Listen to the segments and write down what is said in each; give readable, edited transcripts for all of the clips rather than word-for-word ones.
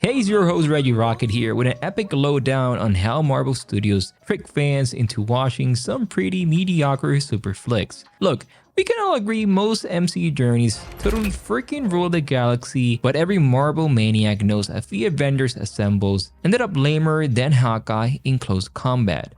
Hey, it's your host Reggie Rocket here with an epic lowdown on how Marvel Studios trick fans into watching some pretty mediocre super flicks. Look, we can all agree most MCU journeys totally freaking rule the galaxy, but every Marvel maniac knows if the Avengers assembles ended up lamer than Hawkeye in close combat.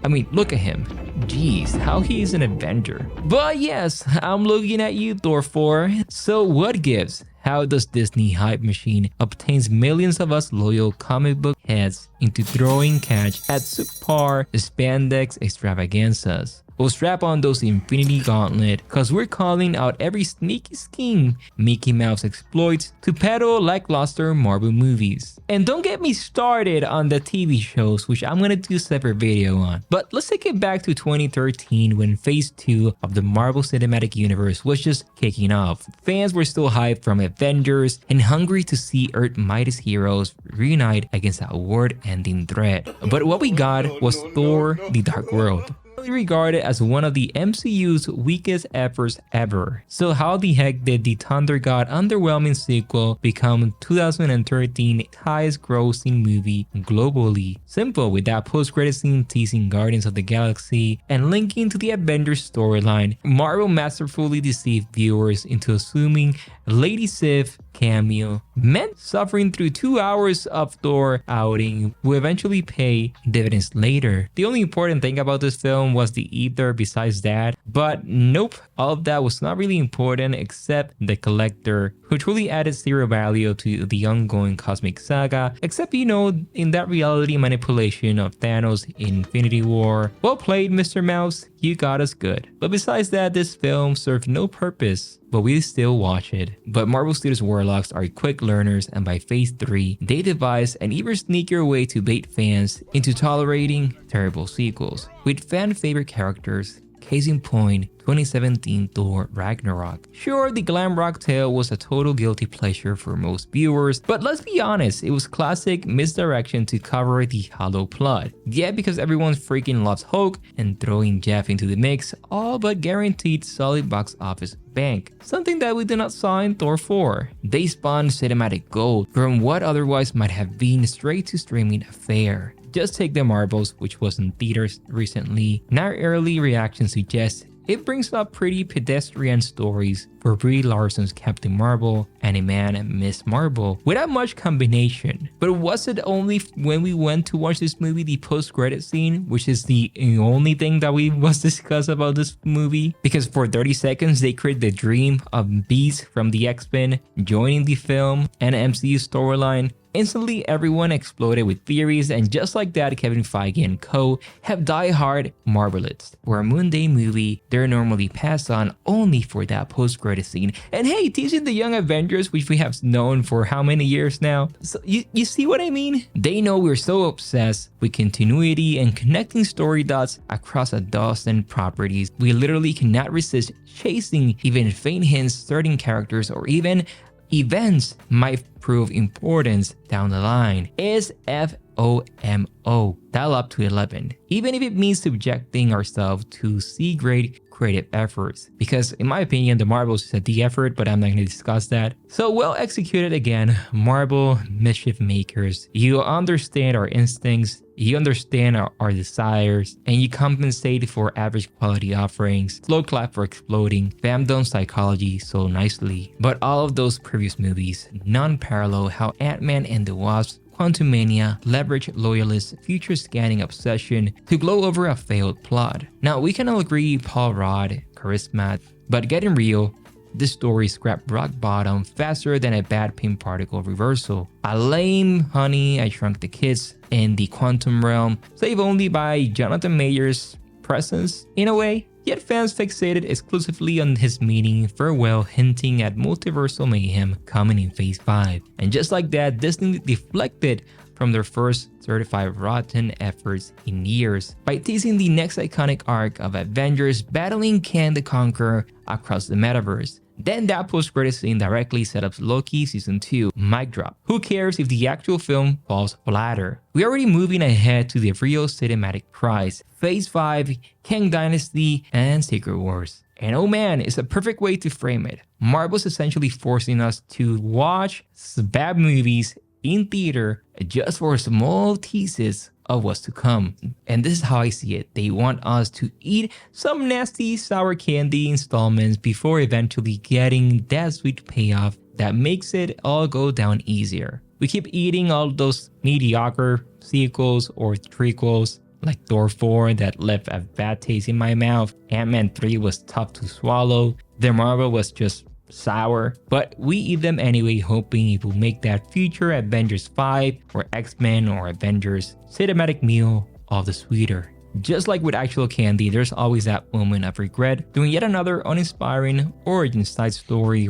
I mean, look at him. Jeez, how he is an Avenger. But yes, I'm looking at you, Thor 4. So what gives? How does Disney hype machine obtains millions of us loyal comic book heads into throwing cash at subpar spandex extravaganzas? We'll strap on those Infinity Gauntlet cause we're calling out every sneaky scheme Mickey Mouse exploits to peddle lackluster Marvel movies. And don't get me started on the TV shows, which I'm gonna do a separate video on. But let's take it back to 2013 when phase 2 of the Marvel Cinematic Universe was just kicking off. Fans were still hyped from Avengers and hungry to see Earth's mightiest heroes reunite against that world-ending threat. But what we got was Thor: The Dark World, regarded as one of the MCU's weakest efforts ever. So how the heck did the Thunder God underwhelming sequel become 2013's highest grossing movie globally? Simple, with that post-credit scene teasing Guardians of the Galaxy and linking to the Avengers storyline, Marvel masterfully deceived viewers into assuming Lady Sif cameo meant suffering through 2 hours of Thor outing will eventually pay dividends later. The only important thing about this film was the ether besides that, but nope, all of that was not really important except the collector, who truly added zero value to the ongoing cosmic saga, except, you know, in that reality manipulation of Thanos in Infinity War. Well played, Mr. Mouse, you got us good. But besides that, this film served no purpose, but we still watch it. But Marvel Studios warlocks are quick learners, and by phase 3, they devised an even sneakier way to bait fans into tolerating terrible sequels with fan favorite characters. Case in point, 2017 Thor Ragnarok. Sure, the glam rock tale was a total guilty pleasure for most viewers, but let's be honest, it was classic misdirection to cover the hollow plot. Yeah, because everyone freaking loves Hulk, and throwing Jeff into the mix all but guaranteed solid box office bank, something that we did not saw in Thor 4. They spawned cinematic gold from what otherwise might have been straight to streaming affair. Just take The Marvels, which was in theaters recently, and our early reaction suggests it brings up pretty pedestrian stories for Brie Larson's Captain Marvel and a man Miss Marvel without much combination. But was it only when we went to watch this movie the post-credit scene, which is the only thing that we was discussed about this movie? Because for 30 seconds they created the dream of Beast from the X-Men joining the film and MCU storyline. Instantly, everyone exploded with theories, and just like that, Kevin Feige and co. have die-hard Marvelists. For a Moonday movie, they're normally passed on only for that post-credit scene. And hey, teasing the Young Avengers, which we have known for how many years now? So you see what I mean? They know we're so obsessed with continuity and connecting story dots across a dozen properties. We literally cannot resist chasing even faint hints certain characters or even events might prove importance down the line. Is FOMO. Dial up to 11. Even if it means subjecting ourselves to C-grade creative efforts. Because in my opinion, the Marvels is a D effort, but I'm not going to discuss that. So well executed again, Marvel mischief makers. You understand our instincts, you understand our desires, and you compensate for average quality offerings. Slow clap for exploding fandom psychology so nicely. But all of those previous movies non-parallel how Ant-Man and the Wasp Quantumania leverage loyalists' future scanning obsession to glow over a failed plot. Now, we can all agree Paul Rudd, charisma, but getting real, this story scrapped rock bottom faster than a bad pin particle reversal. A lame Honey, I Shrunk the Kids in the quantum realm, save only by Jonathan Majors' presence in a way. Yet fans fixated exclusively on his meeting farewell, hinting at multiversal mayhem coming in phase 5. And just like that, Disney deflected from their first certified rotten efforts in years by teasing the next iconic arc of Avengers battling Kang the Conqueror across the metaverse. Then that post-credit scene directly set up Loki Season 2, mic drop. Who cares if the actual film falls flatter? We're already moving ahead to the real cinematic prize, Phase 5, Kang Dynasty, and Secret Wars. And oh man, it's a perfect way to frame it. Marvel's essentially forcing us to watch bad movies in theater just for small teases of what's to come. And this is how I see it. They want us to eat some nasty sour candy installments before eventually getting that sweet payoff that makes it all go down easier. We keep eating all those mediocre sequels or prequels like Thor 4 that left a bad taste in my mouth. Ant-Man 3 was tough to swallow. The Marvel was just sour, but we eat them anyway, hoping it will make that future Avengers 5 or X-Men or Avengers cinematic meal all the sweeter. Just like with actual candy, there's always that moment of regret doing yet another uninspiring origin side story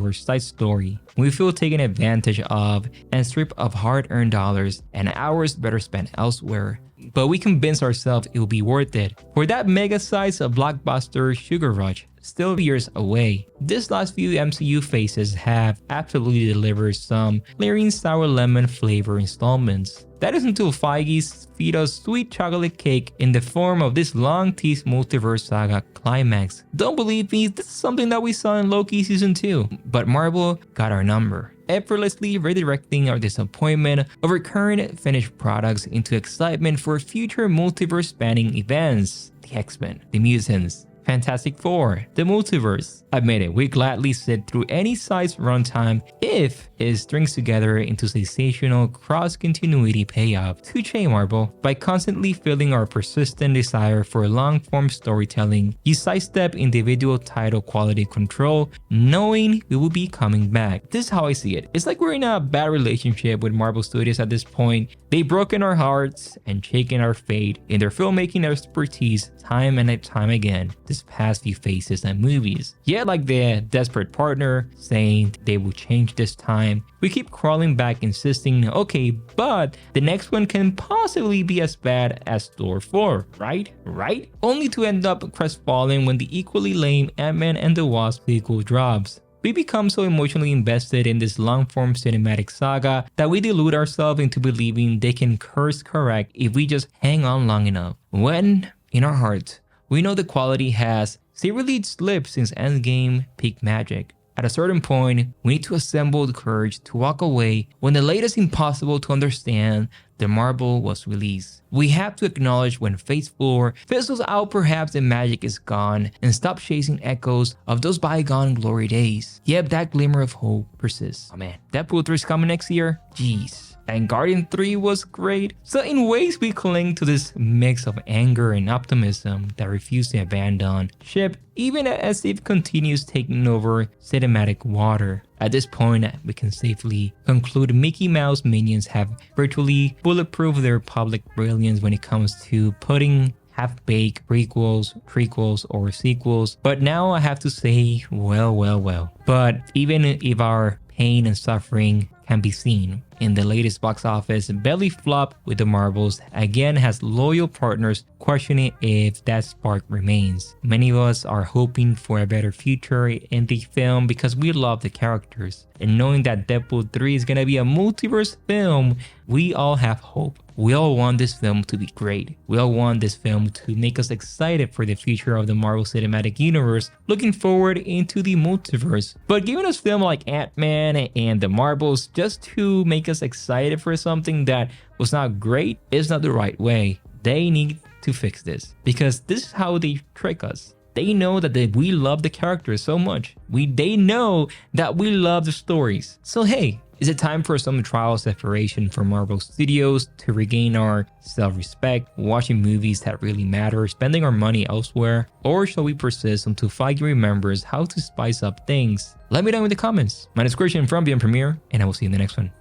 we feel taken advantage of and stripped of hard-earned dollars and hours better spent elsewhere. But we convince ourselves it will be worth it for that mega-sized blockbuster sugar rush still years away. This last few MCU phases have absolutely delivered some layering sour lemon flavor installments. That is until Feige's feed us sweet chocolate cake in the form of this long-teased multiverse saga climax. Don't believe me, this is something that we saw in Loki season 2, but Marvel got our number, effortlessly redirecting our disappointment over current finished products into excitement for future multiverse-spanning events. The X-Men, the Mutants, Fantastic Four, the multiverse. Admit it, we gladly sit through any size runtime if it strings together into sensational cross-continuity payoff. Touche Marvel. By constantly filling our persistent desire for long-form storytelling, you sidestep individual title quality control, knowing we will be coming back. This is how I see it. It's like we're in a bad relationship with Marvel Studios at this point. They've broken our hearts and shaken our fate in their filmmaking expertise time and time again this past few phases and movies. Yet like the desperate partner saying they will change this time, we keep crawling back insisting, okay, but the next one can possibly be as bad as Thor 4, right? Only to end up crestfallen when the equally lame Ant-Man and the Wasp sequel drops. We become so emotionally invested in this long-form cinematic saga that we delude ourselves into believing they can course correct if we just hang on long enough. When, in our hearts, we know the quality has severely slipped since Endgame peak magic. At a certain point, we need to assemble the courage to walk away when the latest impossible to understand the Marvel was released. We have to acknowledge when Phase 4 fizzles out, perhaps the magic is gone, and stop chasing echoes of those bygone glory days. Yet that glimmer of hope persists. Oh man, Deadpool 3 is coming next year? Jeez. And Guardian 3 was great. So in ways we cling to this mix of anger and optimism that refuse to abandon ship even as it continues taking over cinematic water. At this point, we can safely conclude Mickey Mouse minions have virtually bulletproofed their public brilliance when it comes to putting half-baked prequels, or sequels. But now I have to say, well. But even if our pain and suffering can be seen in the latest box office belly flop with the Marvels, again has loyal partners questioning if that spark remains. Many of us are hoping for a better future in the film because we love the characters, and knowing that Deadpool 3 is gonna be a multiverse film, we all have hope. We all want this film to be great. We all want this film to make us excited for the future of the Marvel Cinematic Universe, looking forward into the multiverse. But giving us film like Ant-Man and the Marvels just to make us excited for something that was not great is not the right way. They need to fix this, because this is how they trick us. They know that we love the characters so much. They know that we love the stories. So hey, is it time for some trial separation for Marvel Studios to regain our self-respect, watching movies that really matter, spending our money elsewhere? Or shall we persist until Feige remembers how to spice up things? Let me know in the comments. My name is Christian from Beyond Premiere, and I will see you in the next one.